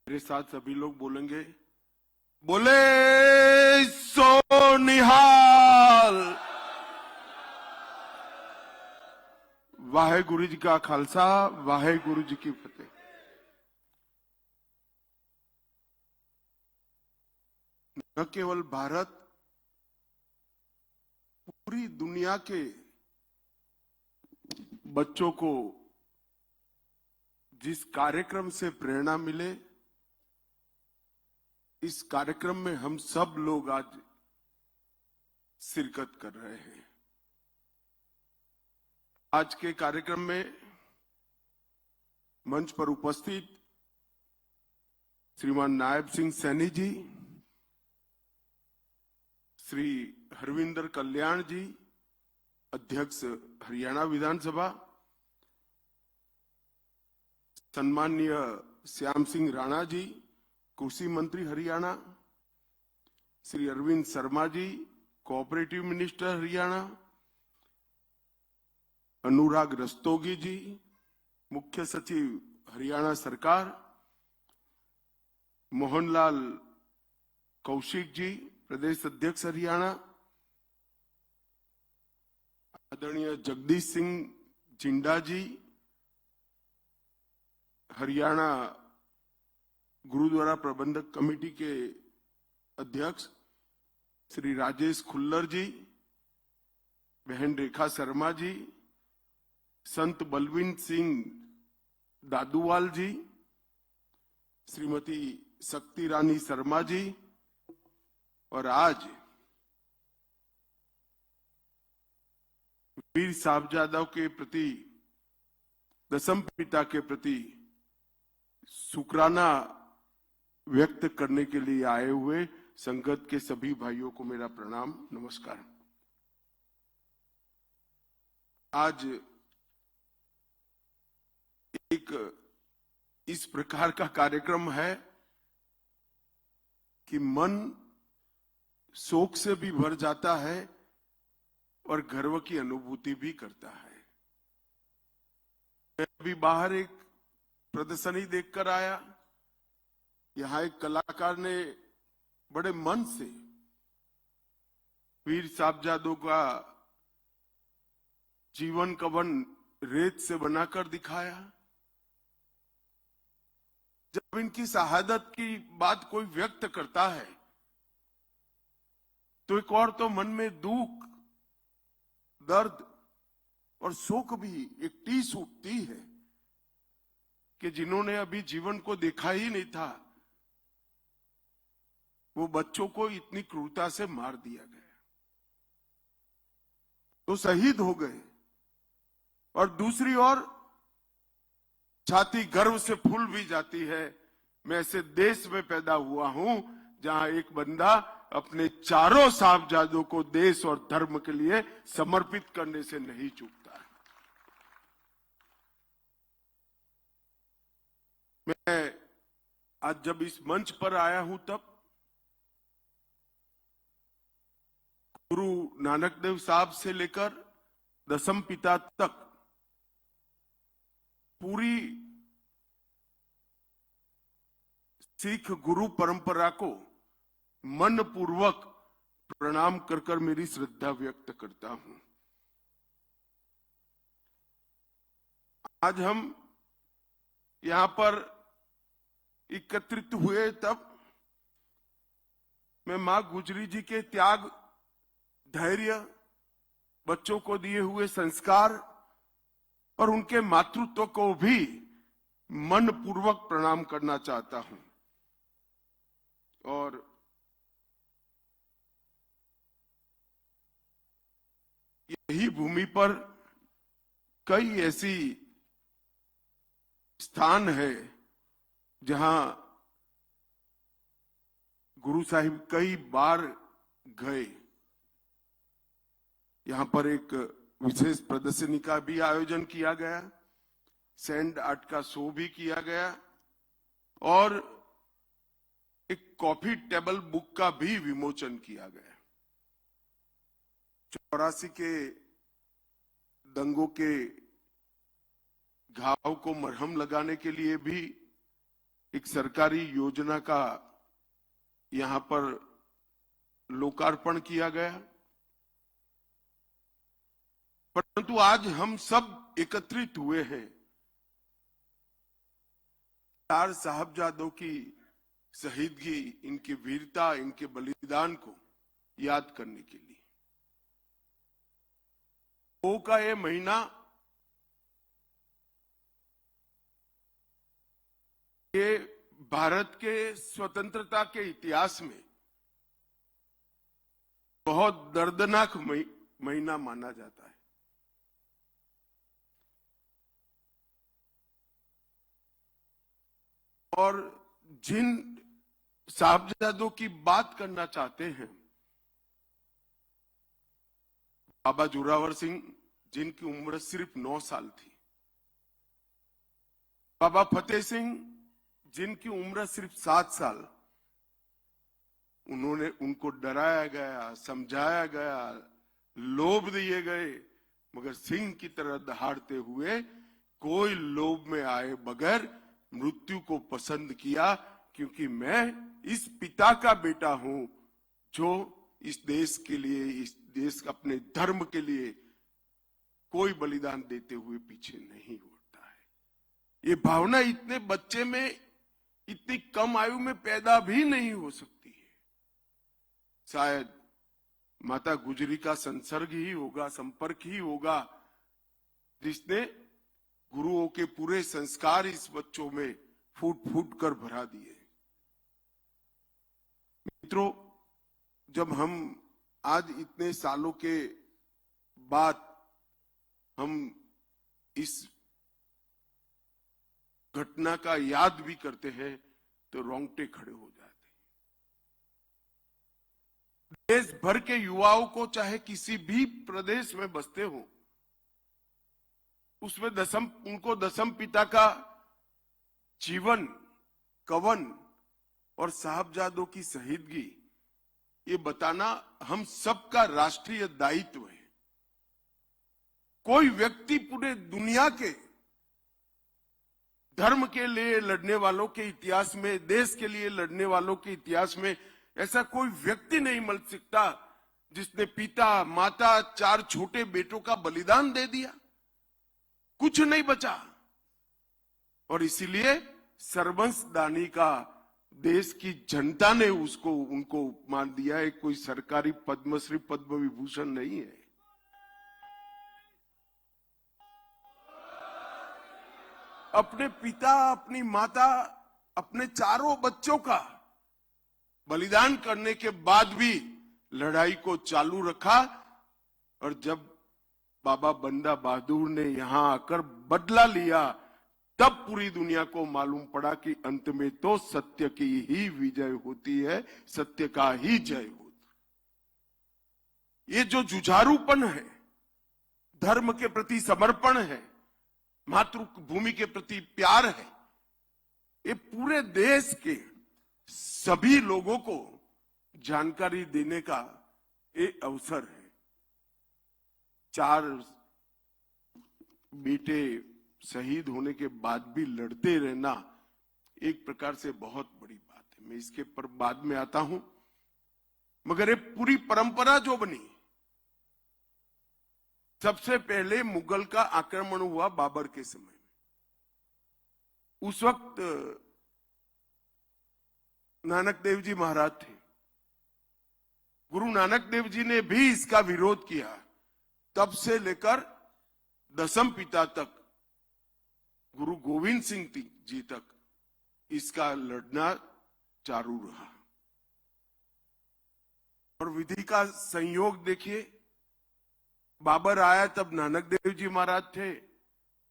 मेरे साथ सभी लोग बोलेंगे, बोले सो निहाल। वाहे गुरु जी का खालसा, वाहे गुरु जी की फतेह। न केवल भारत, पूरी दुनिया के बच्चों को जिस कार्यक्रम से प्रेरणा मिले, इस कार्यक्रम में हम सब लोग आज शिरकत कर रहे हैं। आज के कार्यक्रम में मंच पर उपस्थित श्रीमान नायब सिंह सैनी जी, श्री हरविंदर कल्याण जी, अध्यक्ष हरियाणा विधानसभा, सम्माननीय श्याम सिंह राणा जी, कृषि मंत्री हरियाणा, श्री अरविंद शर्मा जी, कोऑपरेटिव मिनिस्टर हरियाणा, अनुराग रस्तोगी जी, मुख्य सचिव हरियाणा सरकार, मोहनलाल कौशिक जी, प्रदेश अध्यक्ष हरियाणा, आदरणीय जगदीश सिंह जिंडा जी, हरियाणा गुरुद्वारा प्रबंधक कमेटी के अध्यक्ष श्री राजेश खुल्लर जी, बहन रेखा शर्मा जी, संत बलविंद सिंह दादूवाल जी, श्रीमती शक्ति रानी शर्मा जी, और आज वीर साहबजादों के प्रति, दशम पिता के प्रति शुक्राना व्यक्त करने के लिए आए हुए संगत के सभी भाइयों को मेरा प्रणाम, नमस्कार। आज एक इस प्रकार का कार्यक्रम है कि मन शोक से भी भर जाता है और गर्व की अनुभूति भी करता है। मैं अभी बाहर एक प्रदर्शनी देखकर आया। यहां एक कलाकार ने बड़े मन से वीर साहबजादों का जीवन कवन रेत से बनाकर दिखाया। जब इनकी शहादत की बात कोई व्यक्त करता है तो एक और तो मन में दुख, दर्द और शोक भी एक टीस उठती है कि जिन्होंने अभी जीवन को देखा ही नहीं था, वो बच्चों को इतनी क्रूरता से मार दिया गया, तो शहीद हो गए। और दूसरी ओर छाती गर्व से फूल भी जाती है, मैं ऐसे देश में पैदा हुआ हूं जहां एक बंदा अपने चारों साहबजादों को देश और धर्म के लिए समर्पित करने से नहीं चूकता है। मैं आज जब इस मंच पर आया हूं तब गुरु नानक देव साहब से लेकर दशम पिता तक पूरी सिख गुरु परंपरा को मन पूर्वक प्रणाम कर कर मेरी श्रद्धा व्यक्त करता हूं। आज हम यहां पर एकत्रित हुए तब मैं मां गुजरी जी के त्याग, धैर्य, बच्चों को दिए हुए संस्कार और उनके मातृत्व को भी मन पूर्वक प्रणाम करना चाहता हूं। और यही भूमि पर कई ऐसी स्थान है जहां गुरु साहिब कई बार गए। यहां पर एक विशेष प्रदर्शनी का भी आयोजन किया गया, सैंड आर्ट का शो भी किया गया और एक कॉफी टेबल बुक का भी विमोचन किया गया। 84 के दंगों के घाव को मरहम लगाने के लिए भी एक सरकारी योजना का यहां पर लोकार्पण किया गया। परंतु आज हम सब एकत्रित हुए हैं 4 साहबजादों की शहीदगी, इनकी वीरता, इनके बलिदान को याद करने के लिए। पोह का ये महीना ये भारत के स्वतंत्रता के इतिहास में बहुत दर्दनाक महीना माना जाता है। और जिन साहबजादों की बात करना चाहते हैं, बाबा जोरावर सिंह जिनकी उम्र सिर्फ 9 साल थी, बाबा फतेह सिंह जिनकी उम्र सिर्फ 7 साल, उनको डराया गया, समझाया गया, लोभ दिए गए, मगर सिंह की तरह दहाड़ते हुए कोई लोभ में आए बगैर मृत्यु को पसंद किया, क्योंकि मैं इस पिता का बेटा हूं जो इस देश के लिए, इस देश अपने धर्म के लिए कोई बलिदान देते हुए पीछे नहीं होता है। ये भावना इतने बच्चे में, इतनी कम आयु में पैदा भी नहीं हो सकती है। शायद माता गुजरी का संसर्ग ही होगा, संपर्क ही होगा, जिसने गुरुओं के पूरे संस्कार इस बच्चों में फूट फूट कर भरा दिए। मित्रों, जब हम आज इतने सालों के बाद हम इस घटना का याद भी करते हैं तो रोंगटे खड़े हो जाते हैं। देश भर के युवाओं को, चाहे किसी भी प्रदेश में बसते हो, उसमें उनको दसम पिता का जीवन, कवन और साहबजादों की शहीदगी, ये बताना हम सबका राष्ट्रीय दायित्व है। कोई व्यक्ति पूरे दुनिया के धर्म के लिए लड़ने वालों के इतिहास में, देश के लिए लड़ने वालों के इतिहास में ऐसा कोई व्यक्ति नहीं मिल सकता जिसने पिता, माता, 4 छोटे बेटों का बलिदान दे दिया, कुछ नहीं बचा। और इसीलिए सर्वंस दानी का देश की जनता ने उनको उपमान दिया है। कोई सरकारी पद्मश्री, पद्म विभूषण नहीं है। अपने पिता, अपनी माता, अपने 4 बच्चों का बलिदान करने के बाद भी लड़ाई को चालू रखा। और जब बाबा बंदा बहादुर ने यहां आकर बदला लिया, तब पूरी दुनिया को मालूम पड़ा कि अंत में तो सत्य की ही विजय होती है, सत्य का ही जय होता। ये जो जुझारूपन है, धर्म के प्रति समर्पण है, मातृभूमि के प्रति प्यार है, ये पूरे देश के सभी लोगों को जानकारी देने का एक अवसर है। 4 बेटे शहीद होने के बाद भी लड़ते रहना एक प्रकार से बहुत बड़ी बात है। मैं इसके पर बाद में आता हूं, मगर ये पूरी परंपरा जो बनी, सबसे पहले मुगल का आक्रमण हुआ बाबर के समय में। उस वक्त नानक देव जी महाराज थे। गुरु नानक देव जी ने भी इसका विरोध किया। तब से लेकर दसम पिता तक, गुरु गोविंद सिंह जी तक इसका लड़ना चालू रहा। और विधि का संयोग देखिए, बाबर आया तब नानक देव जी महाराज थे,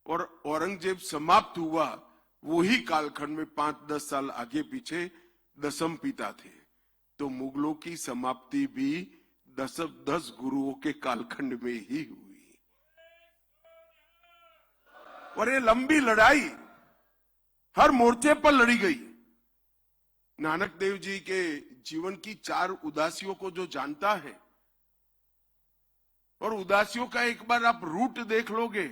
और औरंगजेब समाप्त हुआ वही कालखंड में 5-10 साल आगे पीछे दसम पिता थे। तो मुगलों की समाप्ति भी 10 गुरुओं के कालखंड में ही हुई। और ये लंबी लड़ाई हर मोर्चे पर लड़ी गई। नानक देव जी के जीवन की 4 उदासियों को जो जानता है, और उदासियों का एक बार आप रूट देख लोगे,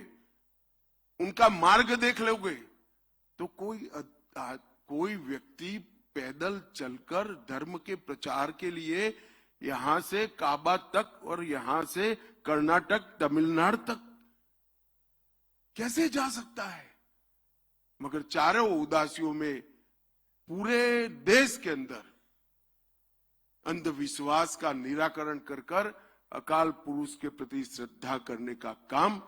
उनका मार्ग देख लोगे, तो कोई कोई व्यक्ति पैदल चलकर धर्म के प्रचार के लिए यहां से काबा तक और यहां से कर्नाटक तमिलनाडु तक कैसे जा सकता है? मगर चारों उदासियों में पूरे देश के अंदर अंधविश्वास का निराकरण कर कर अकाल पुरुष के प्रति श्रद्धा करने का काम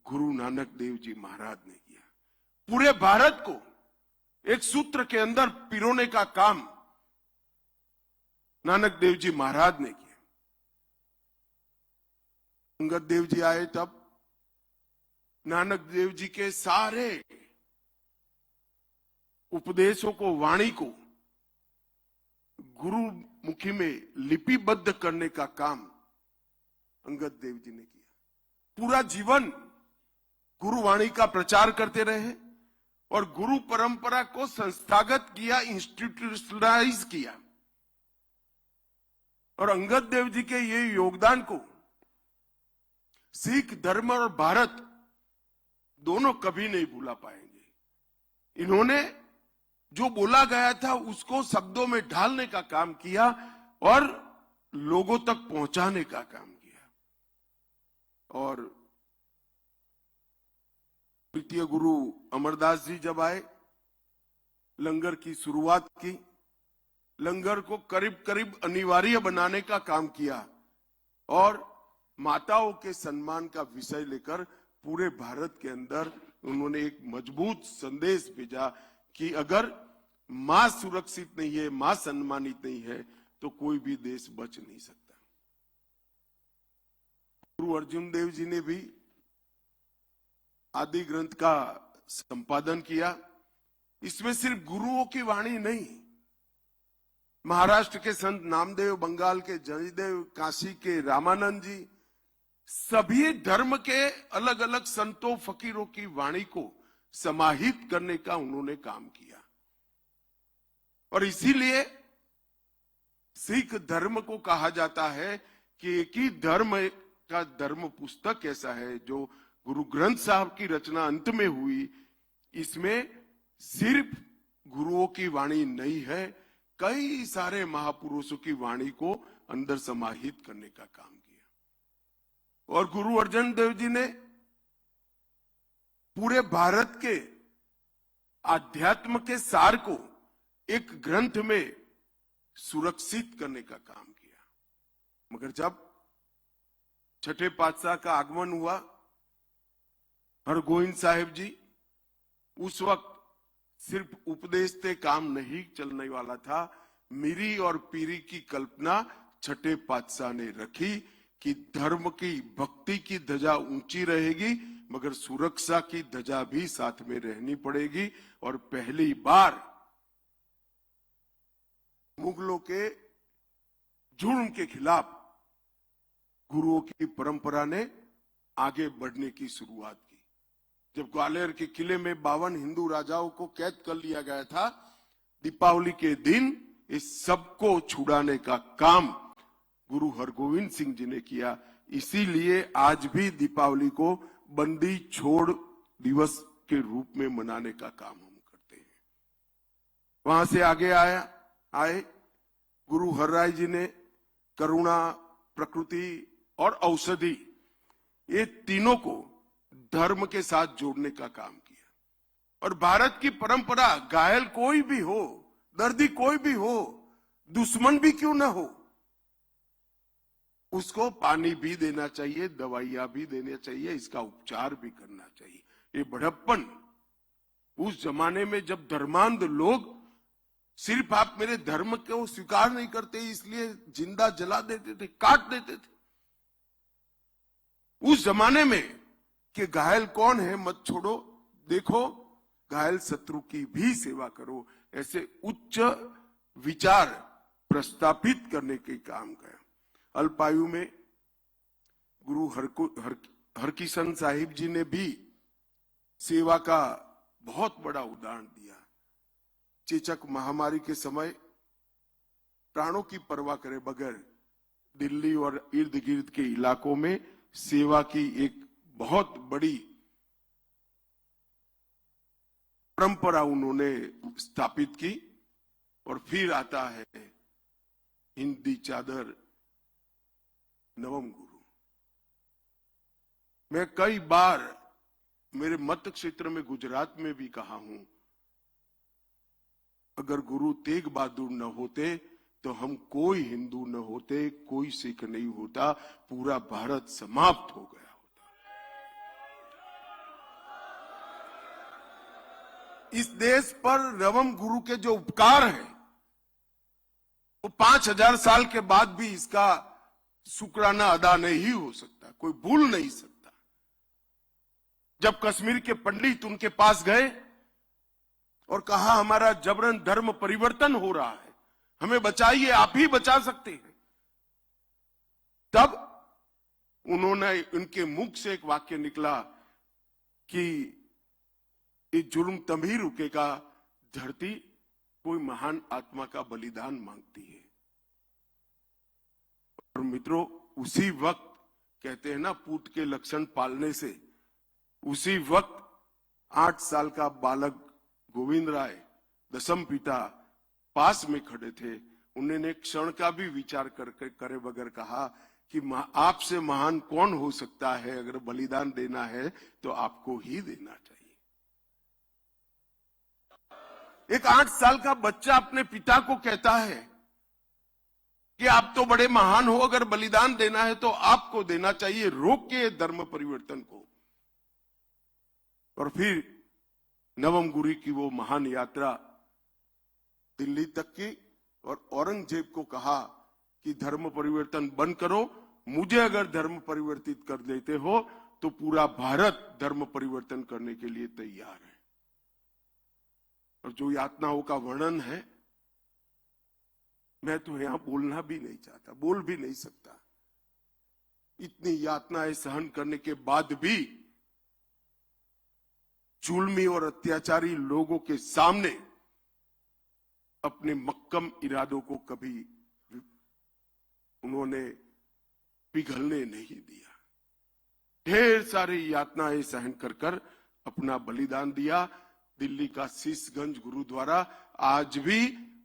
गुरु नानक देव जी महाराज ने किया। पूरे भारत को एक सूत्र के अंदर पिरोने का काम नानक देव जी महाराज ने किया। अंगद देव जी आए तब नानक देव जी के सारे उपदेशों को, वाणी को गुरुमुखी में लिपिबद्ध करने का काम अंगद देव जी ने किया। पूरा जीवन गुरुवाणी का प्रचार करते रहे और गुरु परंपरा को संस्थागत किया, इंस्टीट्यूशनलाइज किया। और अंगद देव जी के ये योगदान को सिख धर्म और भारत दोनों कभी नहीं भूला पाएंगे। इन्होंने जो बोला गया था उसको शब्दों में ढालने का काम किया और लोगों तक पहुंचाने का काम किया। और द्वितीय गुरु अमरदास जी जब आए, लंगर की शुरुआत की, लंगर को करीब करीब अनिवार्य बनाने का काम किया और माताओं के सम्मान का विषय लेकर पूरे भारत के अंदर उन्होंने एक मजबूत संदेश भेजा कि अगर मां सुरक्षित नहीं है, मां सम्मानित नहीं है, तो कोई भी देश बच नहीं सकता। गुरु अर्जुन देव जी ने भी आदि ग्रंथ का संपादन किया। इसमें सिर्फ गुरुओं की वाणी नहीं, महाराष्ट्र के संत नामदेव, बंगाल के जयदेव, काशी के रामानंद जी, सभी धर्म के अलग अलग संतों फकीरों की वाणी को समाहित करने का उन्होंने काम किया। और इसीलिए सिख धर्म को कहा जाता है कि एक ही धर्म का धर्म पुस्तक ऐसा है जो गुरु ग्रंथ साहब की रचना अंत में हुई। इसमें सिर्फ गुरुओं की वाणी नहीं है, कई सारे महापुरुषों की वाणी को अंदर समाहित करने का काम किया। और गुरु अर्जन देव जी ने पूरे भारत के आध्यात्म के सार को एक ग्रंथ में सुरक्षित करने का काम किया। मगर जब छठे पातशाह का आगमन हुआ, हरगोविंद साहिब जी, उस वक्त सिर्फ उपदेश से काम नहीं चलने वाला था। मीरी और पीरी की कल्पना छठे पातशाह ने रखी कि धर्म की, भक्ति की ध्वजा ऊंची रहेगी, मगर सुरक्षा की ध्वजा भी साथ में रहनी पड़ेगी। और पहली बार मुगलों के जुर्म के खिलाफ गुरुओं की परंपरा ने आगे बढ़ने की शुरुआत की। जब ग्वालियर के किले में 52 हिंदू राजाओं को कैद कर लिया गया था, दीपावली के दिन इस सबको छुड़ाने का काम गुरु हरगोविंद सिंह जी ने किया। इसीलिए आज भी दीपावली को बंदी छोड़ दिवस के रूप में मनाने का काम हम करते हैं। वहां से आगे आए गुरु हरराय जी ने करुणा, प्रकृति और औषधि, ये तीनों को धर्म के साथ जोड़ने का काम किया। और भारत की परंपरा, घायल कोई भी हो, दर्दी कोई भी हो, दुश्मन भी क्यों ना हो, उसको पानी भी देना चाहिए, दवाइयां भी देना चाहिए, इसका उपचार भी करना चाहिए। ये बड़प्पन उस जमाने में जब धर्मांध लोग सिर्फ आप मेरे धर्म को स्वीकार नहीं करते इसलिए जिंदा जला देते थे, काट देते थे। उस जमाने में कि घायल कौन है मत छोड़ो, देखो घायल शत्रु की भी सेवा करो, ऐसे उच्च विचार प्रस्थापित करने के काम किया। अल्पायु में गुरु हरकिशन साहिब जी ने भी सेवा का बहुत बड़ा उदाहरण दिया। चेचक महामारी के समय प्राणों की परवाह करे बगैर दिल्ली और इर्द गिर्द के इलाकों में सेवा की एक बहुत बड़ी परंपरा उन्होंने स्थापित की। और फिर आता है हिंदी चादर नवम गुरु। मैं कई बार मेरे मत क्षेत्र में गुजरात में भी कहा हूं, अगर गुरु तेग बहादुर न होते तो हम कोई हिंदू न होते, कोई सिख नहीं होता, पूरा भारत समाप्त हो गया होता। इस देश पर नवम गुरु के जो उपकार हैं वो 5000 साल के बाद भी इसका शुक्राना अदा नहीं हो सकता, कोई भूल नहीं सकता। जब कश्मीर के पंडित उनके पास गए और कहा हमारा जबरन धर्म परिवर्तन हो रहा है, हमें बचाइए, आप ही बचा सकते हैं, तब उन्होंने उनके मुख से एक वाक्य निकला कि ये जुर्म तभी रुकेगा धरती कोई महान आत्मा का बलिदान मांगती है। और मित्रों, उसी वक्त कहते हैं ना, पूत के लक्षण पालने से, उसी वक्त 8 साल का बालक गोविंद राय दशम पिता पास में खड़े थे। उन्होंने क्षण का भी विचार करे बगैर कहा कि आपसे महान कौन हो सकता है, अगर बलिदान देना है तो आपको ही देना चाहिए। एक 8 साल का बच्चा अपने पिता को कहता है कि आप तो बड़े महान हो, अगर बलिदान देना है तो आपको देना चाहिए, रोक के धर्म परिवर्तन को। और फिर नवम गुरु की वो महान यात्रा दिल्ली तक की, और औरंगजेब को कहा कि धर्म परिवर्तन बंद करो, मुझे अगर धर्म परिवर्तित कर देते हो तो पूरा भारत धर्म परिवर्तन करने के लिए तैयार है। और जो यातनाओं का वर्णन है, मैं तो यहां बोलना भी नहीं चाहता, बोल भी नहीं सकता। इतनी यातनाएं सहन करने के बाद भी जुल्मी और अत्याचारी लोगों के सामने अपने मक्कम इरादों को कभी उन्होंने पिघलने नहीं दिया। ढेर सारी यातनाएं सहन कर अपना बलिदान दिया। दिल्ली का शीशगंज गुरुद्वारा आज भी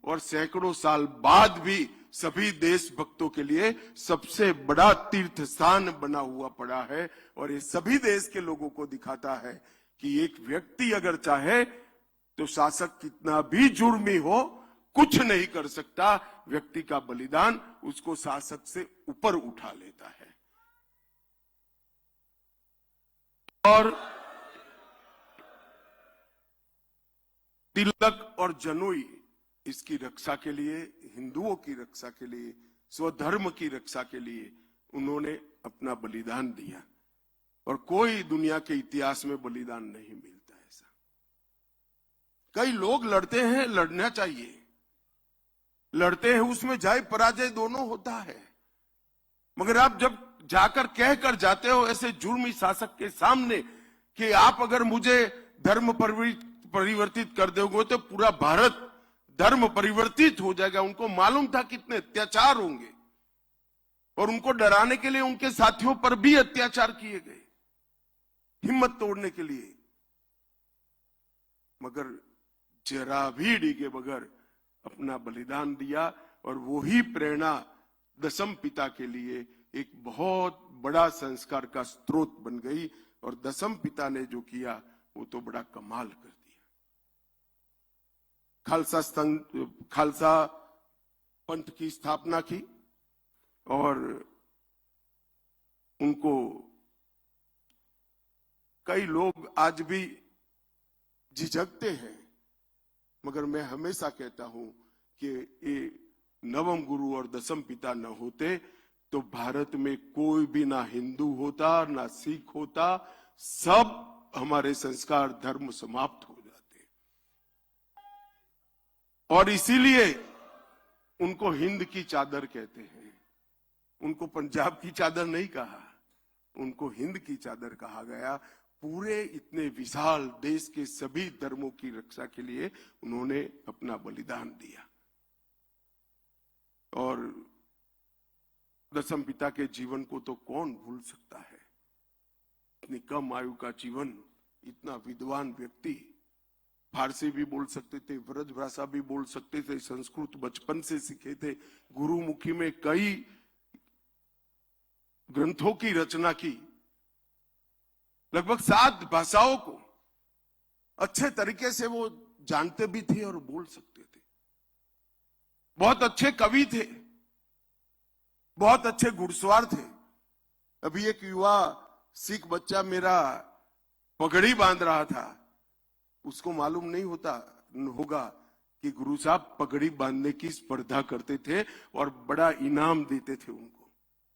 और सैकड़ों साल बाद भी सभी देशभक्तों के लिए सबसे बड़ा तीर्थ स्थान बना हुआ पड़ा है। और ये सभी देश के लोगों को दिखाता है कि एक व्यक्ति अगर चाहे तो शासक कितना भी जुर्मी हो कुछ नहीं कर सकता। व्यक्ति का बलिदान उसको शासक से ऊपर उठा लेता है। और तिलक और जनोई इसकी रक्षा के लिए, हिंदुओं की रक्षा के लिए, स्वधर्म की रक्षा के लिए उन्होंने अपना बलिदान दिया। और कोई दुनिया के इतिहास में बलिदान नहीं मिलता ऐसा। कई लोग लड़ते हैं, लड़ना चाहिए, लड़ते हैं, उसमें जय पराजय दोनों होता है। मगर आप जब जाकर कहकर जाते हो ऐसे जुर्मी शासक के सामने कि आप अगर मुझे धर्म परिवर्तित कर दोगे तो पूरा भारत धर्म परिवर्तित हो जाएगा। उनको मालूम था कितने अत्याचार होंगे और उनको डराने के लिए उनके साथियों पर भी अत्याचार किए गए, हिम्मत तोड़ने के लिए। मगर जरा भी डिगे बगैर अपना बलिदान दिया। और वो ही प्रेरणा दशम पिता के लिए एक बहुत बड़ा संस्कार का स्रोत बन गई। और दशम पिता ने जो किया वो तो बड़ा कमाल कर दिया। खालसा पंथ की स्थापना की और उनको कई लोग आज भी झिझकते हैं, मगर मैं हमेशा कहता हूं कि ये नवम गुरु और दशम पिता न होते तो भारत में कोई भी ना हिंदू होता ना सिख होता, सब हमारे संस्कार धर्म समाप्त हो जाते। और इसीलिए उनको हिंद की चादर कहते हैं। उनको पंजाब की चादर नहीं कहा, उनको हिंद की चादर कहा गया। पूरे इतने विशाल देश के सभी धर्मों की रक्षा के लिए उन्होंने अपना बलिदान दिया। और दशम पिता के जीवन को तो कौन भूल सकता है। इतनी कम आयु का जीवन, इतना विद्वान व्यक्ति, फारसी भी बोल सकते थे, ब्रज भाषा भी बोल सकते थे, संस्कृत बचपन से सीखे थे, गुरुमुखी में कई ग्रंथों की रचना की, लगभग 7 भाषाओं को अच्छे तरीके से वो जानते भी थे और बोल सकते थे। बहुत अच्छे कवि थे, बहुत अच्छे घुड़सवार थे। अभी एक युवा सिख बच्चा मेरा पगड़ी बांध रहा था, उसको मालूम नहीं होगा कि गुरु साहब पगड़ी बांधने की स्पर्धा करते थे और बड़ा इनाम देते थे उनको,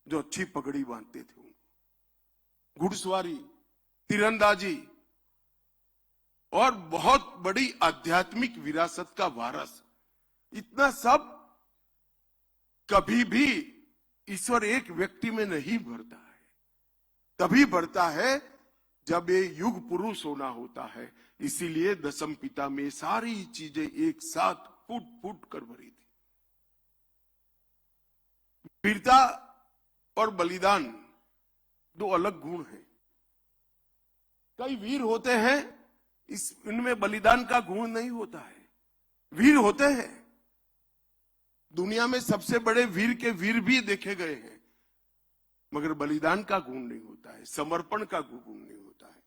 जो अच्छी पगड़ी बांधते थे उनको। घुड़सवारी, तीरंदाजी और बहुत बड़ी आध्यात्मिक विरासत का वारस, इतना सब कभी भी ईश्वर एक व्यक्ति में नहीं भरता है। तभी भरता है जब ये युग पुरुष होना होता है। इसीलिए दशम पिता में सारी चीजें एक साथ फूट फूट कर भरी थी। वीरता और बलिदान 2 अलग गुण हैं। कई वीर होते हैं, इनमें बलिदान का गुण नहीं होता है। वीर होते हैं, दुनिया में सबसे बड़े वीर के वीर भी देखे गए हैं, मगर बलिदान का गुण नहीं होता है, समर्पण का गुण नहीं होता है।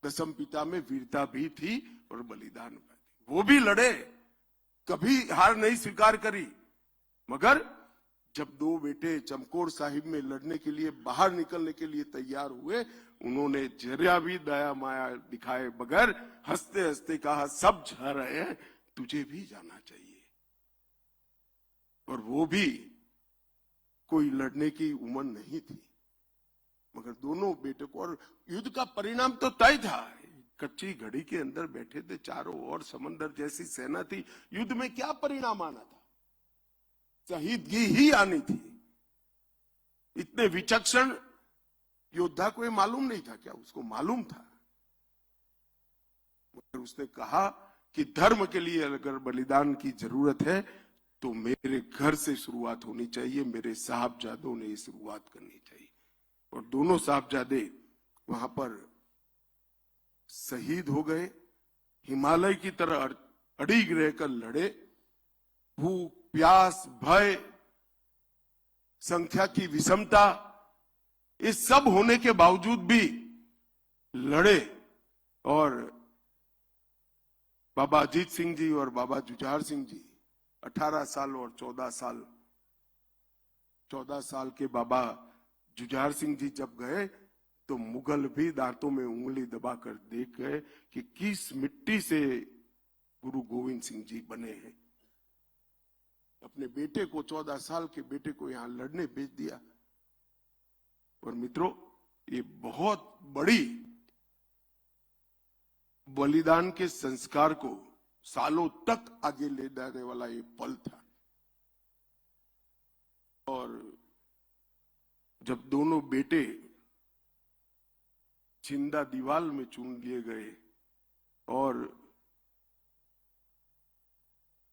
दशम पिता में वीरता भी थी और बलिदान भी थी। वो भी लड़े, कभी हार नहीं स्वीकार करी, मगर जब 2 बेटे चमकौर साहिब में लड़ने के लिए बाहर निकलने के लिए तैयार हुए, उन्होंने जरा भी दया माया दिखाए बगैर हंसते हंसते कहा, सब जा रहे हैं, तुझे भी जाना चाहिए। और वो भी कोई लड़ने की उम्र नहीं थी, मगर दोनों बेटे को, और युद्ध का परिणाम तो तय था। कच्ची घड़ी के अंदर बैठे थे, चारों ओर समंदर जैसी सेना थी, युद्ध में क्या परिणाम आना था? शहीदगी ही आनी थी। इतने विचक्षण योद्धा को ये मालूम नहीं था क्या? उसको मालूम था, मगर उसने कहा कि धर्म के लिए अगर बलिदान की जरूरत है तो मेरे घर से शुरुआत होनी चाहिए, मेरे साहबजादों ने शुरुआत करनी चाहिए। और दोनों साहबजादे वहां पर शहीद हो गए। हिमालय की तरह अड़िग रहकर लड़े, भूख, प्यास, भय, संख्या की विषमता, इस सब होने के बावजूद भी लड़े। और बाबा अजीत सिंह जी और बाबा जुझार सिंह जी 18 साल और 14 साल के बाबा जुझार सिंह जी जब गए तो मुगल भी दांतों में उंगली दबाकर देख गए कि किस मिट्टी से गुरु गोविंद सिंह जी बने हैं। अपने बेटे को, 14 साल के बेटे को यहां लड़ने भेज दिया। और मित्रों, ये बहुत बड़ी बलिदान के संस्कार को सालों तक आगे ले जाने वाला ये पल था। और जब दोनों बेटे जिंदा दीवार में चुन लिए गए और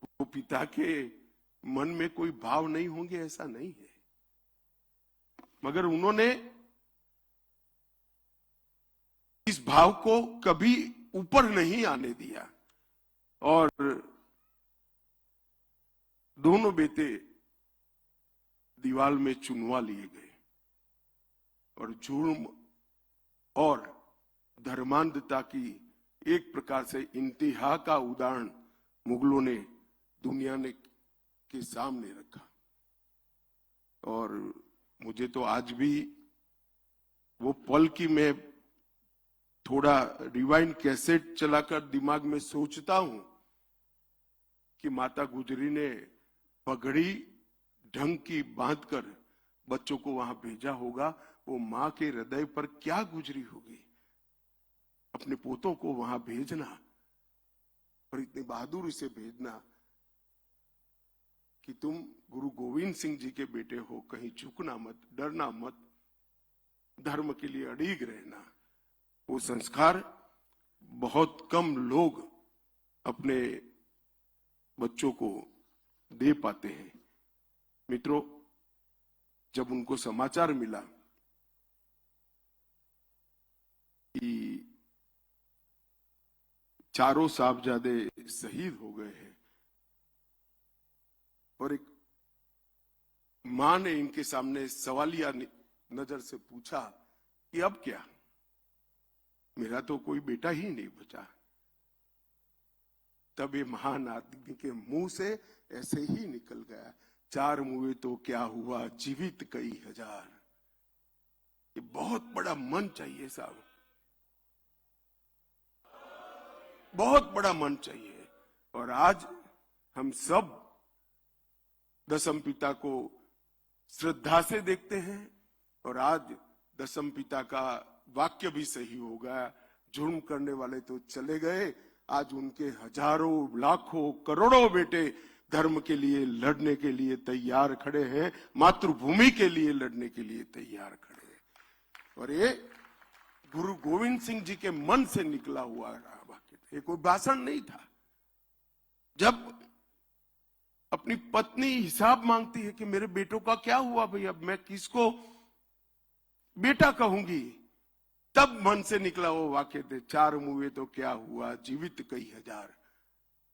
वो पिता के मन में कोई भाव नहीं होंगे ऐसा नहीं है, मगर उन्होंने इस भाव को कभी ऊपर नहीं आने दिया। और दोनों बेटे दीवार में चुनवा लिए गए और जुर्म और धर्मांधता की एक प्रकार से इंतहा का उदाहरण मुगलों ने दुनिया ने के सामने रखा। और मुझे तो आज भी वो पल की मैं थोड़ा रिवाइंड कैसेट चलाकर दिमाग में सोचता हूं कि माता गुजरी ने पगड़ी ढंग की बांधकर बच्चों को वहां भेजा होगा। वो मां के हृदय पर क्या गुजरी होगी, अपने पोतों को वहां भेजना और इतनी बहादुरी से भेजना कि तुम गुरु गोविंद सिंह जी के बेटे हो, कहीं झुकना मत, डरना मत, धर्म के लिए अड़िग रहना। वो संस्कार बहुत कम लोग अपने बच्चों को दे पाते हैं। मित्रों, जब उनको समाचार मिला कि चारों साहबजादे शहीद हो गए हैं और एक मां ने इनके सामने सवालिया नजर से पूछा कि अब क्या, मेरा तो कोई बेटा ही नहीं बचा। तब ये महान आदमी के मुंह से ऐसे ही निकल गया, चार मुए तो क्या हुआ, जीवित कई हजार। ये बहुत बड़ा मन चाहिए साहब, बहुत बड़ा मन चाहिए। और आज हम सब दशम पिता को श्रद्धा से देखते हैं और आज दशम पिता का वाक्य भी सही हो गया, जुर्म करने वाले तो चले गए, आज उनके हजारों लाखों करोड़ों बेटे धर्म के लिए लड़ने के लिए तैयार खड़े हैं, मातृभूमि के लिए लड़ने के लिए तैयार खड़े हैं। और ये गुरु गोविंद सिंह जी के मन से निकला हुआ वाक्य था, ये कोई भाषण नहीं था। जब अपनी पत्नी हिसाब मांगती है कि मेरे बेटों का क्या हुआ भाई, अब मैं किसको बेटा कहूंगी, तब मन से निकला वो वाक्य थे, चार मुए तो क्या हुआ, जीवित कई हजार।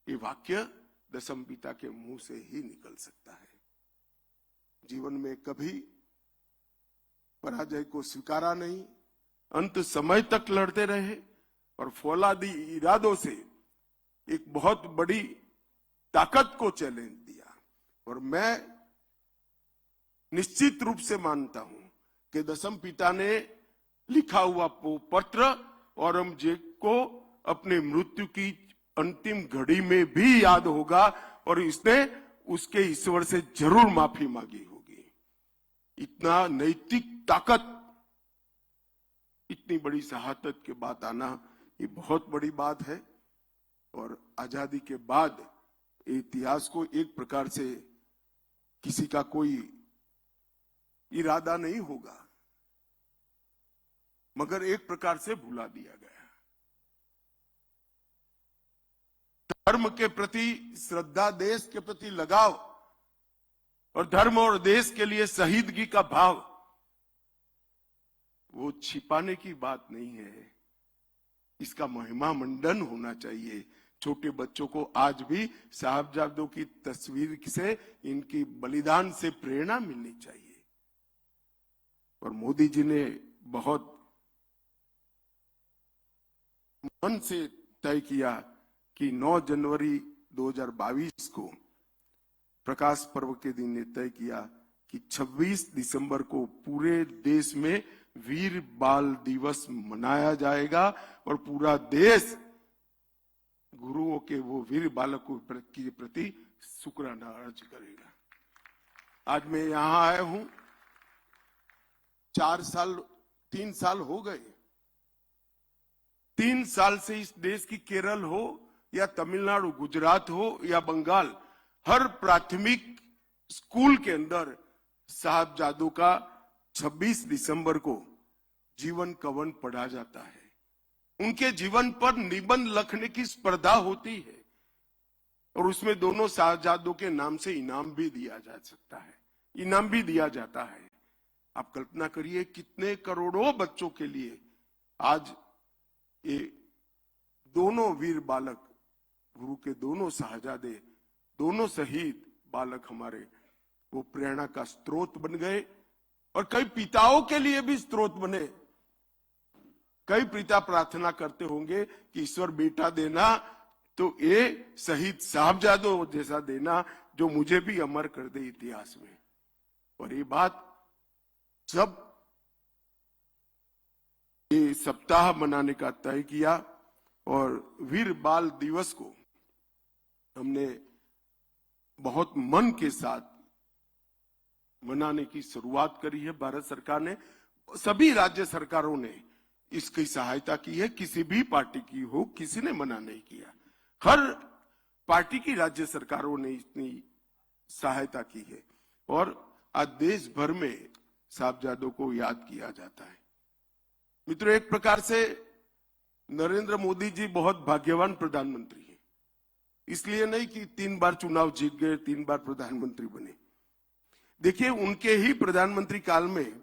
ये वाक्य दशम पिता के मुंह से ही निकल सकता है। जीवन में कभी पराजय को स्वीकारा नहीं, अंत समय तक लड़ते रहे और फौलादी इरादों से एक बहुत बड़ी ताकत को चैलेंज दिया। और मैं निश्चित रूप से मानता हूं कि दशम पिता ने लिखा हुआ पत्र औरंगजेब को अपने मृत्यु की अंतिम घड़ी में भी याद होगा और इसने उसके ईश्वर से जरूर माफी मांगी होगी। इतना नैतिक ताकत, इतनी बड़ी शहादत के बाद आना, ये बहुत बड़ी बात है। और आजादी के बाद इतिहास को एक प्रकार से किसी का कोई इरादा नहीं होगा, मगर एक प्रकार से भुला दिया गया। धर्म के प्रति श्रद्धा, देश के प्रति लगाव और धर्म और देश के लिए शहीदगी का भाव, वो छिपाने की बात नहीं है, इसका महिमा मंडन होना चाहिए। छोटे बच्चों को आज भी साहबजादों की तस्वीर से, इनकी बलिदान से प्रेरणा मिलनी चाहिए। और मोदी जी ने बहुत मन से तय किया कि 9 जनवरी 2022 को प्रकाश पर्व के दिन ने तय किया कि 26 दिसंबर को पूरे देश में वीर बाल दिवस मनाया जाएगा और पूरा देश गुरुओं के वो वीर बालकों के प्रति शुक्राना अर्ज करेगा। आज मैं यहां आया हूं, 3 साल हो गए। 3 साल से इस देश की केरल हो या तमिलनाडु, गुजरात हो या बंगाल, हर प्राथमिक स्कूल के अंदर साहबजादों का 26 दिसंबर को जीवन कवन पढ़ा जाता है। उनके जीवन पर निबंध लिखने की स्पर्धा होती है और उसमें दोनों साहबजादों के नाम से इनाम भी दिया जा सकता है, इनाम भी दिया जाता है। आप कल्पना करिए कितने करोड़ों बच्चों के लिए आज ये दोनों वीर बालक, गुरु के दोनों साहबजादे, दोनों शहीद बालक हमारे, वो प्रेरणा का स्रोत बन गए और कई पिताओं के लिए भी स्रोत बने। कई पिता प्रार्थना करते होंगे कि ईश्वर बेटा देना तो ये शहीद साहबजादों जैसा देना जो मुझे भी अमर कर दे इतिहास में। और ये बात जब ये सप्ताह मनाने का तय किया और वीर बाल दिवस को हमने बहुत मन के साथ मनाने की शुरुआत करी है। भारत सरकार ने, सभी राज्य सरकारों ने इसकी सहायता की है, किसी भी पार्टी की हो, किसी ने मना नहीं किया। हर पार्टी की राज्य सरकारों ने इतनी सहायता की है और आज देश भर में साहबजादों को याद किया जाता है। मित्रों, एक प्रकार से नरेंद्र मोदी जी बहुत भाग्यवान प्रधानमंत्री हैं। इसलिए नहीं कि 3 बार चुनाव जीत गए, 3 बार प्रधानमंत्री बने। देखिए, उनके ही प्रधानमंत्री काल में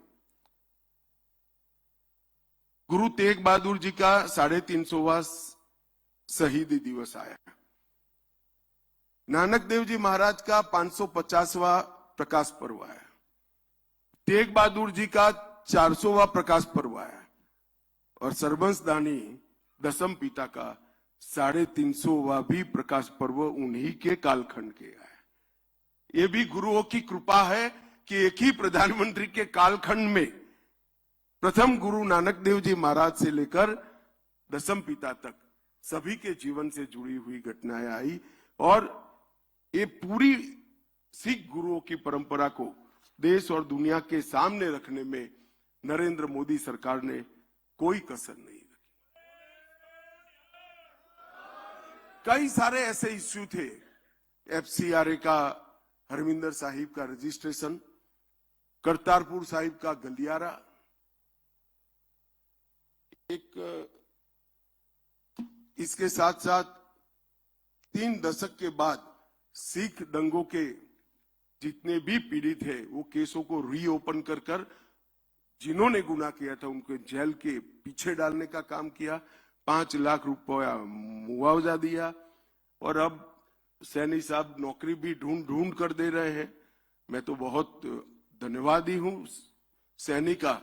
गुरु तेग बहादुर जी का 350वां शहीदी दिवस आया। नानक देव जी महाराज का 550वां प्रकाश पर्व आया। तेग बहादुर जी का 400वां प्रकाश पर्व आया और सरबंस दानी दसम पिता का 350वां भी प्रकाश पर्व उन्हीं के कालखंड के आया। ये भी गुरुओं की कृपा है कि एक ही प्रधानमंत्री के कालखंड में प्रथम गुरु नानक देव जी महाराज से लेकर दसम पिता तक सभी के जीवन से जुड़ी हुई घटनाएं आई और ये पूरी सिख गुरुओं की परंपरा को देश और दुनिया के सामने रखने में नरेंद्र मोदी सरकार ने कोई कसर नहीं रखी। कई सारे ऐसे इश्यू थे, FCRA का हरमिंदर साहिब का रजिस्ट्रेशन, करतारपुर साहिब का गलियारा, एक इसके साथ साथ 3 दशक के बाद सिख दंगों के जितने भी पीड़ित है वो केसों को रीओपन कर जिन्होंने गुनाह किया था उनको जेल के पीछे डालने का काम किया, 5 लाख रुपया मुआवजा दिया और अब सैनी साहब नौकरी भी ढूंढ कर दे रहे हैं। मैं तो बहुत धन्यवादी हूं सैनी का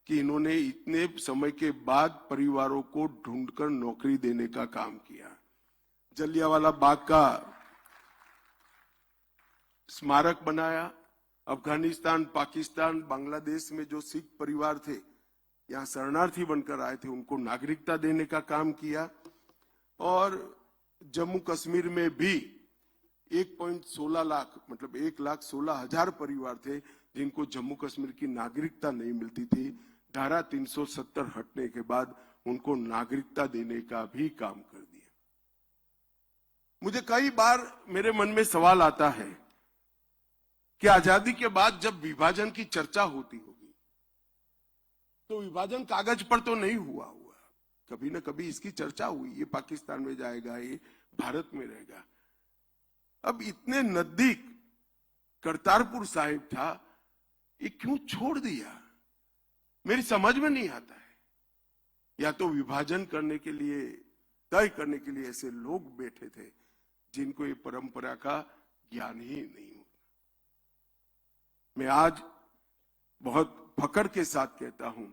कि इन्होंने इतने समय के बाद परिवारों को ढूंढकर नौकरी देने का काम किया। जलियांवाला बाग का स्मारक बनाया। अफगानिस्तान, पाकिस्तान, बांग्लादेश में जो सिख परिवार थे यहाँ शरणार्थी बनकर आए थे उनको नागरिकता देने का काम किया और जम्मू कश्मीर में भी 1.16 लाख मतलब 1,16,000 परिवार थे जिनको जम्मू कश्मीर की नागरिकता नहीं मिलती थी। धारा 370 हटने के बाद उनको नागरिकता देने का भी काम कर दिया। मुझे कई बार मेरे मन में सवाल आता है कि आजादी के बाद जब विभाजन की चर्चा होती होगी तो विभाजन कागज पर तो नहीं हुआ, कभी ना कभी इसकी चर्चा हुई, ये पाकिस्तान में जाएगा, ये भारत में रहेगा। अब इतने नजदीक करतारपुर साहिब था, ये क्यों छोड़ दिया, मेरी समझ में नहीं आता है। या तो विभाजन करने के लिए, तय करने के लिए ऐसे लोग बैठे थे जिनको ये परंपरा का ज्ञान ही नहीं होता। मैं आज बहुत फकर के साथ कहता हूं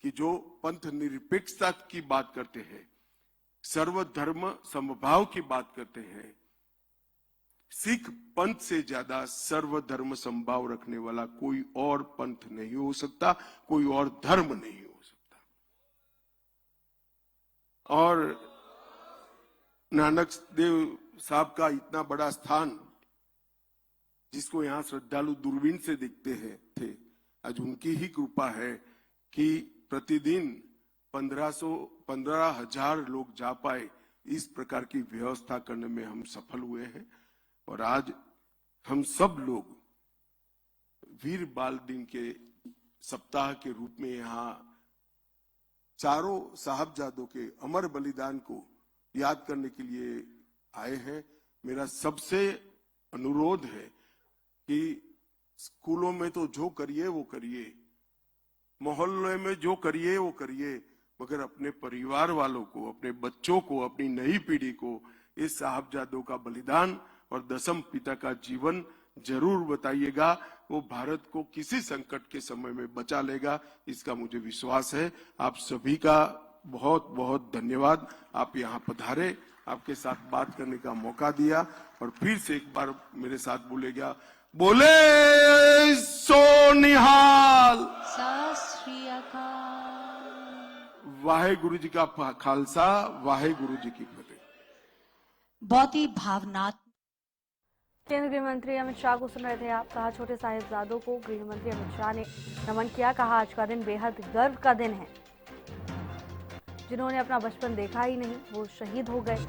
कि जो पंथ निरपेक्षता की बात करते हैं, सर्वधर्म समभाव की बात करते हैं, सिख पंथ से ज्यादा सर्वधर्म समभाव रखने वाला कोई और पंथ नहीं हो सकता, कोई और धर्म नहीं हो सकता। और नानक देव साहब का इतना बड़ा स्थान जिसको यहां श्रद्धालु दूरबीन से देखते हैं थे, आज उनकी ही कृपा है कि प्रतिदिन 15,000 लोग जा पाए, इस प्रकार की व्यवस्था करने में हम सफल हुए हैं। और आज हम सब लोग वीर बाल दिन के सप्ताह के रूप में यहाँ चारों साहबजादों के अमर बलिदान को याद करने के लिए आए हैं। मेरा सबसे अनुरोध है कि स्कूलों में तो जो करिए वो करिए, मोहल्ले में जो करिए वो करिए, मगर अपने परिवार वालों को, अपने बच्चों को, अपनी नई पीढ़ी को इस साहबजादों का बलिदान और दसम पिता का जीवन जरूर बताइएगा। वो भारत को किसी संकट के समय में बचा लेगा, इसका मुझे विश्वास है। आप सभी का बहुत बहुत धन्यवाद। आप यहाँ पधारे, आपके साथ बात करने का मौका दिया और फिर से एक बार मेरे साथ बोलेगा, बोले सो निहाल, सत श्री अकाल। वाहे गुरु जी का खालसा, वाहे गुरु जी की फतेह। बहुत ही भावनात्मक। केंद्रीय गृह मंत्री अमित शाह को सुन रहे थे आप। कहा छोटे साहिबजादों को गृह मंत्री अमित शाह ने नमन किया। कहा आज का दिन बेहद गर्व का दिन है। जिन्होंने अपना बचपन देखा ही नहीं वो शहीद हो गए।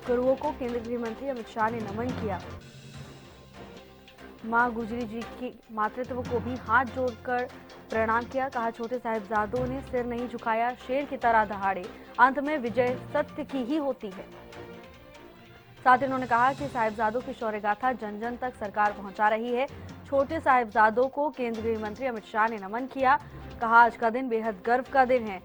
गुरुओं को केंद्रीय गृह मंत्री अमित शाह ने नमन किया। मां गुजरी जी के मातृत्व को भी हाथ जोड़कर प्रणाम किया। कहा छोटे साहिबजादों ने सिर नहीं झुकाया, शेर की तरह दहाड़े, अंत में विजय सत्य की ही होती है। साथ ही उन्होंने कहा कि साहिबजादों की शौर्य गाथा जन जन तक सरकार पहुंचा रही है। छोटे साहिबजादों को केंद्रीय मंत्री अमित शाह ने नमन किया। कहा आज का दिन बेहद गर्व का दिन है।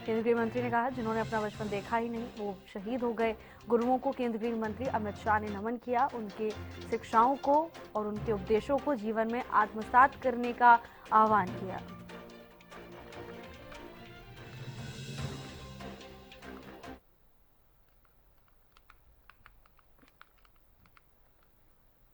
केंद्रीय गृह मंत्री ने कहा, जिन्होंने अपना बचपन देखा ही नहीं वो शहीद हो गए। गुरुओं को केंद्रीय गृह मंत्री अमित शाह ने नमन किया, उनके शिक्षाओं को और उनके उपदेशों को जीवन में आत्मसात करने का आह्वान किया।